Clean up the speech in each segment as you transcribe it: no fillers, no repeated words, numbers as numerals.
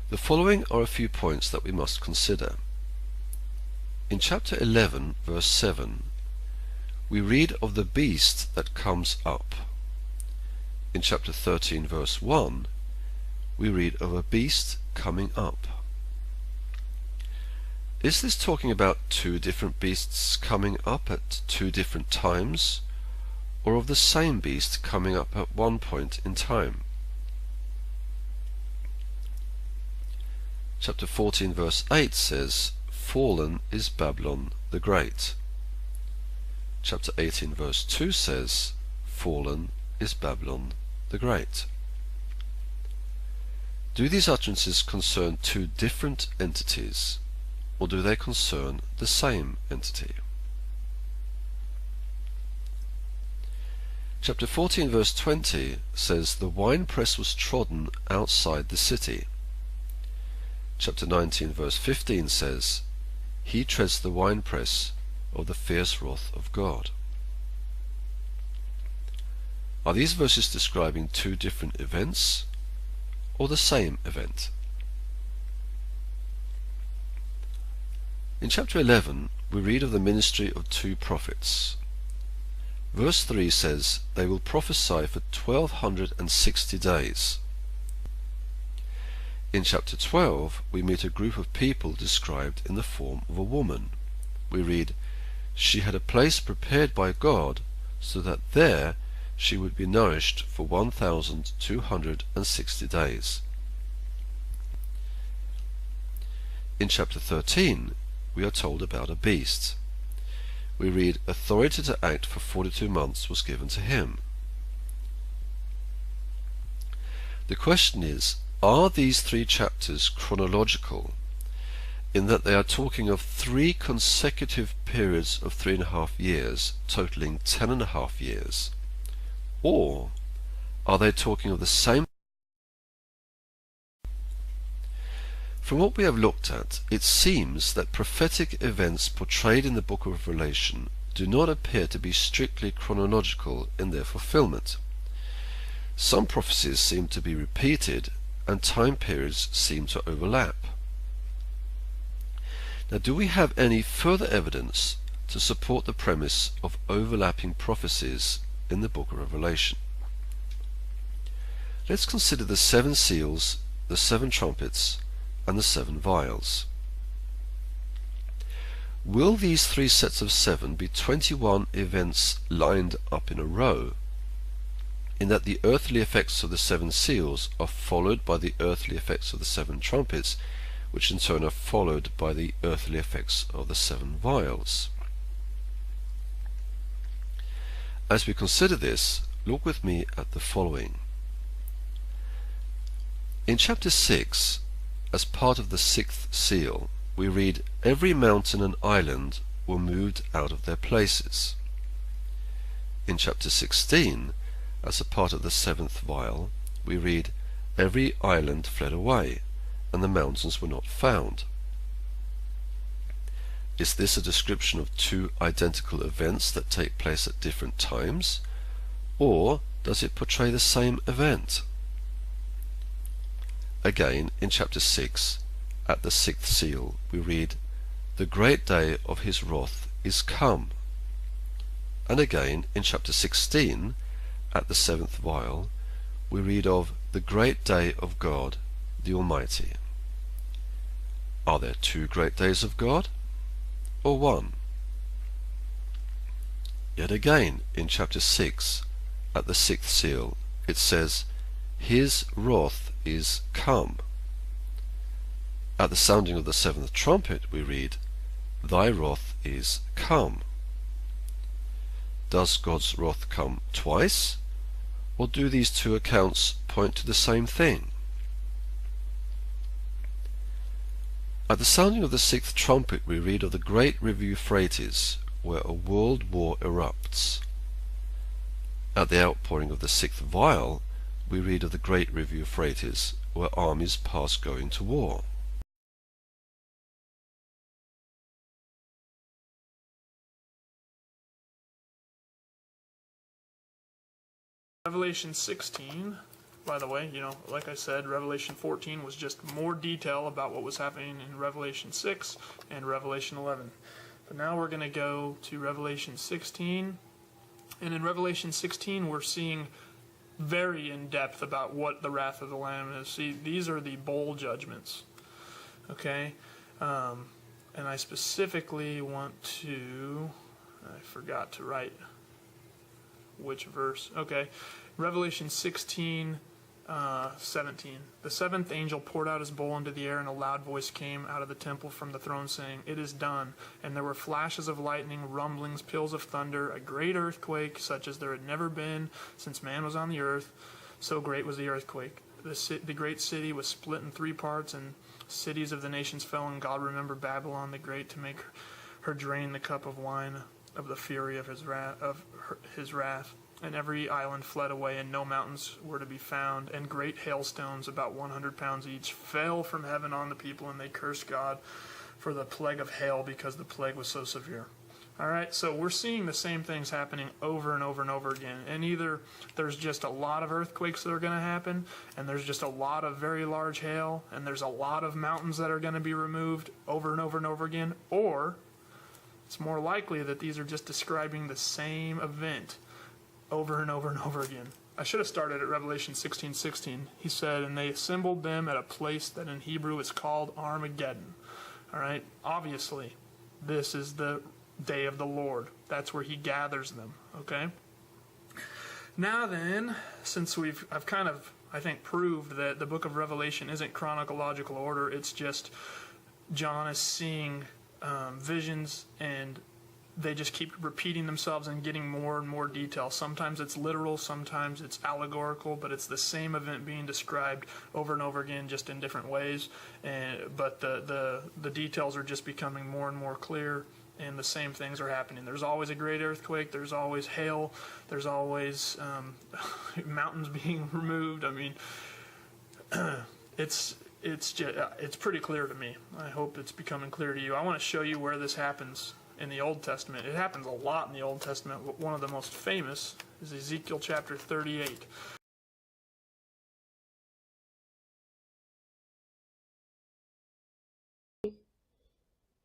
The following are a few points that we must consider. In chapter 11, verse 7, we read of the beast that comes up. In chapter 13, verse 1, we read of a beast coming up. Is this talking about two different beasts coming up at two different times, or of the same beast coming up at one point in time? Chapter 14, verse 8 says, "Fallen is Babylon the Great." Chapter 18, verse 2 says, "Fallen is Babylon the Great." Do these utterances concern two different entities, or do they concern the same entity? Chapter 14, verse 20 says, "The winepress was trodden outside the city." Chapter 19, verse 15 says, "He treads the winepress of the fierce wrath of God." Are these verses describing two different events, or the same event? In chapter 11, we read of the ministry of two prophets. Verse 3 says, "They will prophesy for 1260 days." In chapter 12, we meet a group of people described in the form of a woman. We read, "She had a place prepared by God so that there she would be nourished for 1260 days. In chapter 13, we are told about a beast. We read, "Authority to act for 42 months was given to him." The question is, are these three chapters chronological, in that they are talking of three consecutive periods of 3.5 years, totaling 10.5 years? Or are they talking of the same? From what we have looked at, it seems that prophetic events portrayed in the book of Revelation do not appear to be strictly chronological in their fulfillment. Some prophecies seem to be repeated, and time periods seem to overlap. Now, do we have any further evidence to support the premise of overlapping prophecies in the book of Revelation? Let's consider the 7 seals, the 7 trumpets, and the 7 vials. Will these 3 sets of 7 be 21 events lined up in a row, in that the earthly effects of the 7 seals are followed by the earthly effects of the 7 trumpets, which in turn are followed by the earthly effects of the 7 vials? As we consider this, look with me at the following. In chapter 6, as part of the 6th seal, we read, "Every mountain and island were moved out of their places." In chapter 16, as a part of the 7th vial, we read, "Every island fled away, and the mountains were not found." Is this a description of two identical events that take place at different times, or does it portray the same event? Again, in chapter 6, at the 6th seal, we read, "The great day of his wrath is come." And again, in chapter 16, at the 7th vial, we read of the great day of God, the Almighty. Are there 2 great days of God, or 1? Yet again, in chapter 6, at the 6th seal, it says, "His wrath is come." At the sounding of the 7th trumpet, we read, "Thy wrath is come." Does God's wrath come twice, or do these 2 accounts point to the same thing? At the sounding of the 6th trumpet, we read of the great river Euphrates, where a world war erupts. At the outpouring of the 6th vial, we read of the great river Euphrates, where armies pass going to war. Revelation 16, by the way. Like I said, Revelation 14 was just more detail about what was happening in Revelation 6 and Revelation 11. But now we're going to go to Revelation 16. And in Revelation 16, we're seeing very in depth about what the wrath of the Lamb is. See, these are the bowl judgments. Okay? And I specifically want to... I forgot to write which verse. Okay. Revelation 16, 17. The seventh angel poured out his bowl into the air, and a loud voice came out of the temple from the throne, saying, "It is done." And there were flashes of lightning, rumblings, peals of thunder, a great earthquake, such as there had never been since man was on the earth. So great was the earthquake. The great city was split in 3 parts, and cities of the nations fell, and God remembered Babylon the Great to make her drain the cup of wine of the fury of his wrath. And every island fled away, and no mountains were to be found. And great hailstones, about 100 pounds each, fell from heaven on the people, and they cursed God for the plague of hail, because the plague was so severe. All right, so we're seeing the same things happening over and over and over again. And either there's just a lot of earthquakes that are going to happen, and there's just a lot of very large hail, and there's a lot of mountains that are going to be removed over and over and over again, or it's more likely that these are just describing the same event over and over and over again. I should have started at Revelation 16:16. He said, "And they assembled them at a place that in Hebrew is called Armageddon." All right, obviously, this is the day of the Lord. That's where he gathers them, okay? Now then, since I've kind of, I think, proved that the book of Revelation isn't chronological order, it's just John is seeing visions, and they just keep repeating themselves and getting more and more detail. Sometimes it's literal, sometimes it's allegorical, but it's the same event being described over and over again, just in different ways. But the details are just becoming more and more clear, and the same things are happening. There's always a great earthquake. There's always hail. There's always mountains being removed. I mean, it's pretty clear to me. I hope it's becoming clear to you. I want to show you where this happens in the Old Testament. It happens a lot in the Old Testament. One of the most famous is Ezekiel chapter 38.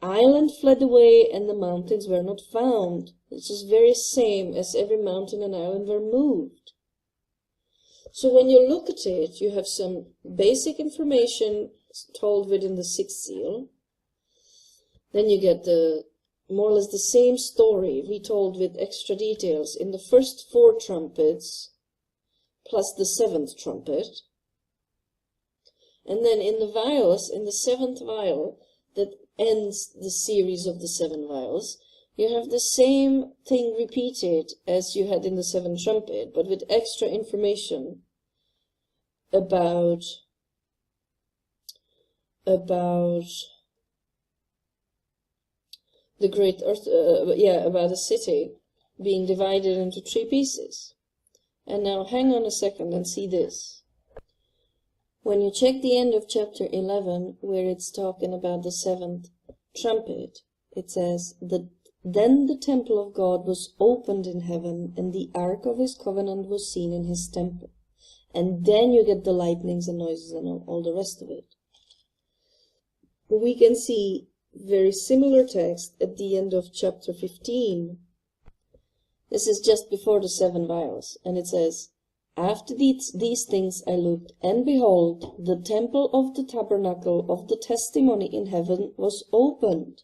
Island fled away, and the mountains were not found. It's just very same as every mountain and island were moved. So when you look at it, you have some basic information told within the 6th seal. Then you get more or less the same story retold with extra details in the first 4 trumpets, plus the 7th trumpet. And then in the vials, in the 7th vial, that ends the series of the 7 vials, you have the same thing repeated as you had in the 7th trumpet, but with extra information about the great earth, about a city being divided into 3 pieces. And now hang on a second and see this. When you check the end of chapter 11, where it's talking about the 7th trumpet, it says, "Then the temple of God was opened in heaven, and the ark of his covenant was seen in his temple." And then you get the lightnings and noises and all the rest of it. We can see very similar text at the end of chapter 15. This is just before the 7 vials, and it says, "After these things I looked, and behold, the temple of the tabernacle of the testimony in heaven was opened."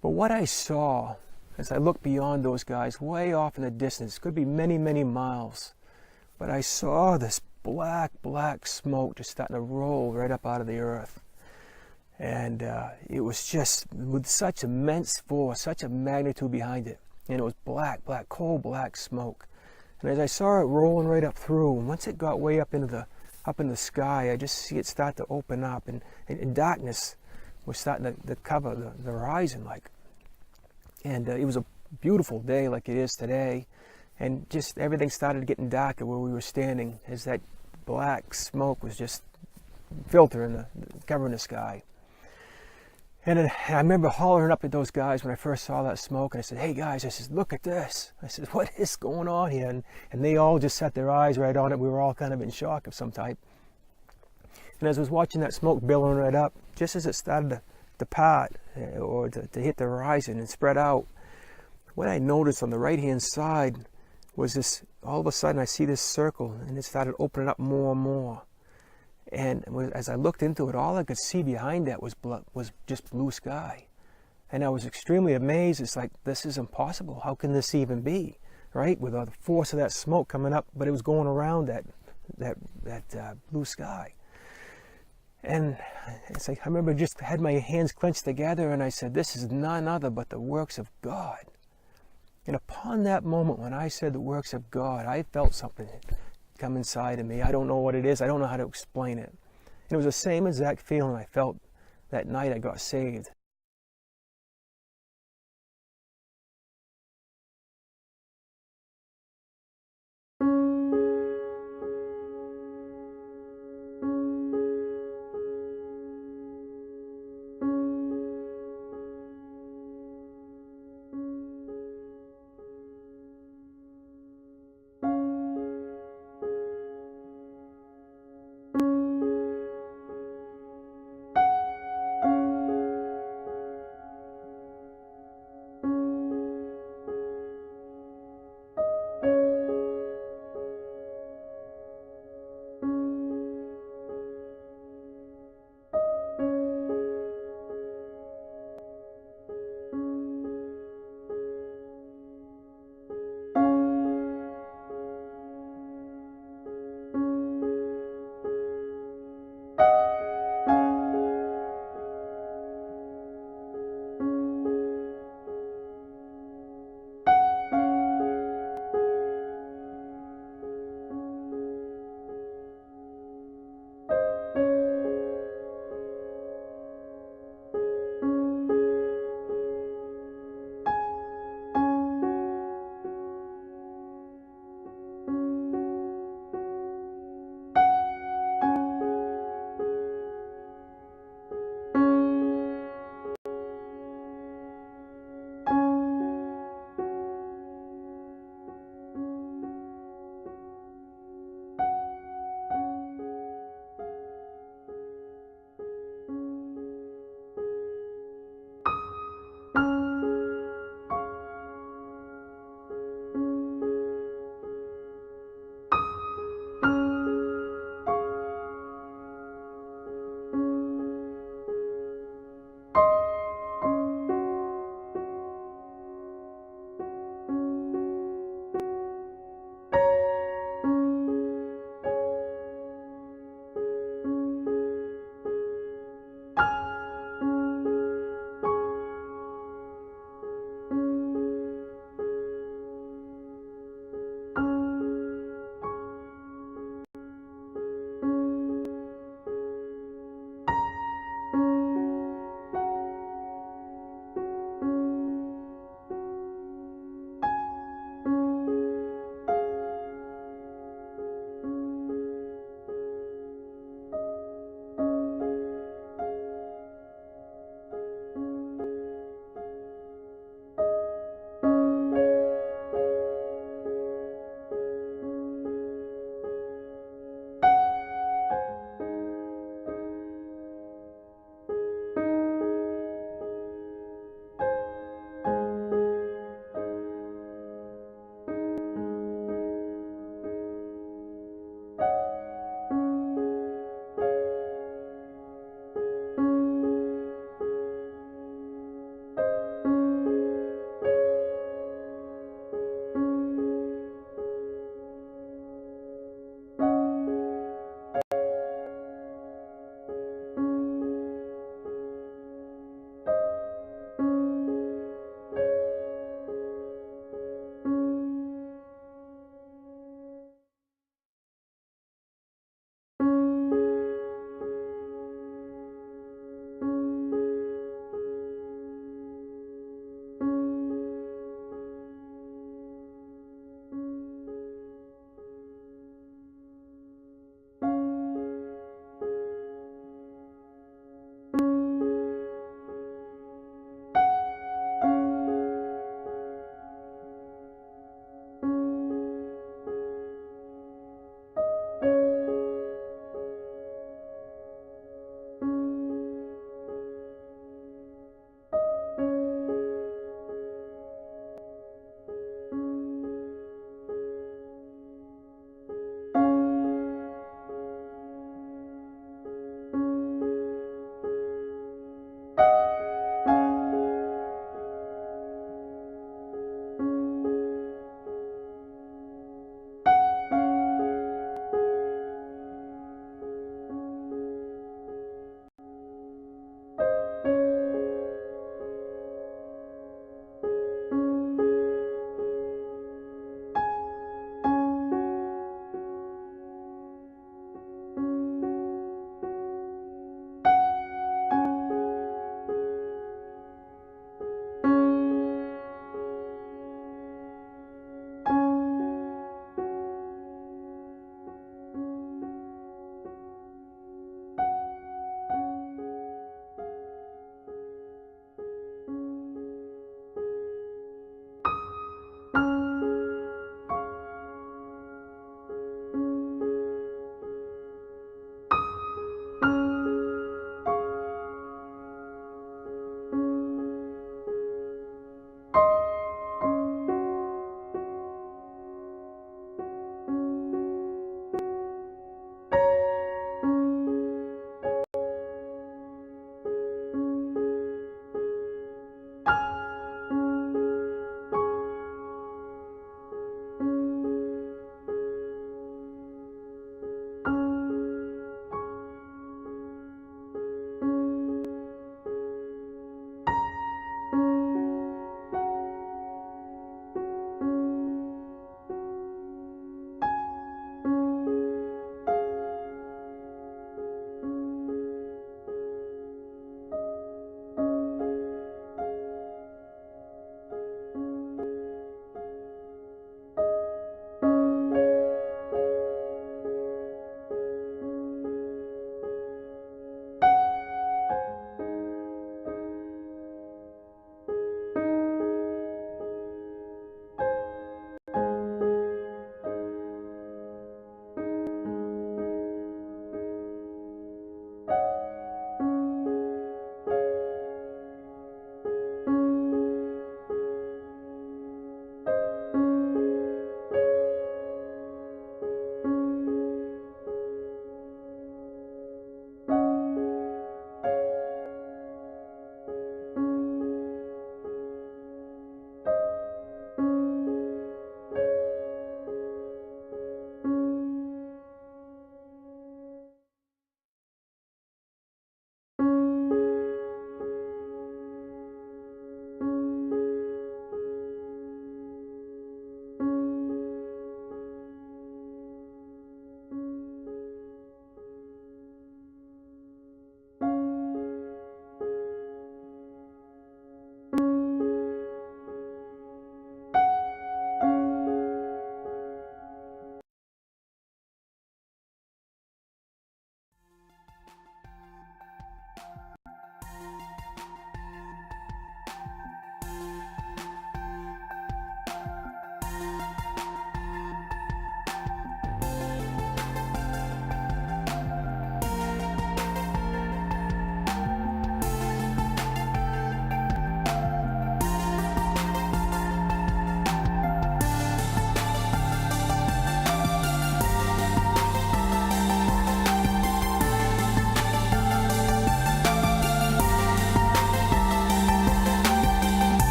But what I saw as I looked beyond those guys, way off in the distance, could be many, many miles, but I saw this black, black smoke just starting to roll right up out of the earth. And it was just with such immense force, such a magnitude behind it. And it was black, black, coal black smoke. And as I saw it rolling right up through, and once it got way up in the sky, I just see it start to open up, and darkness was starting to cover the horizon, like. And it was a beautiful day, like it is today, and just everything started getting darker where we were standing, as that black smoke was just filtering, covering the sky. And I remember hollering up at those guys when I first saw that smoke, and I said, "Hey guys," I said, "look at this." I said, "What is going on here?" And they all just set their eyes right on it. We were all kind of in shock of some type. And as I was watching that smoke billowing right up, just as it started to part, or to hit the horizon and spread out, what I noticed on the right-hand side was this, all of a sudden I see this circle, and it started opening up more and more. And as I looked into it, all I could see behind that was just blue sky. And I was extremely amazed. It's like, this is impossible. How can this even be, right? With the force of that smoke coming up, but it was going around that blue sky. And it's like, I remember just had my hands clenched together, and I said, this is none other but the works of God. And upon that moment when I said the works of God, I felt something come inside of me. I don't know what it is. I don't know how to explain it. And it was the same exact feeling I felt that night I got saved.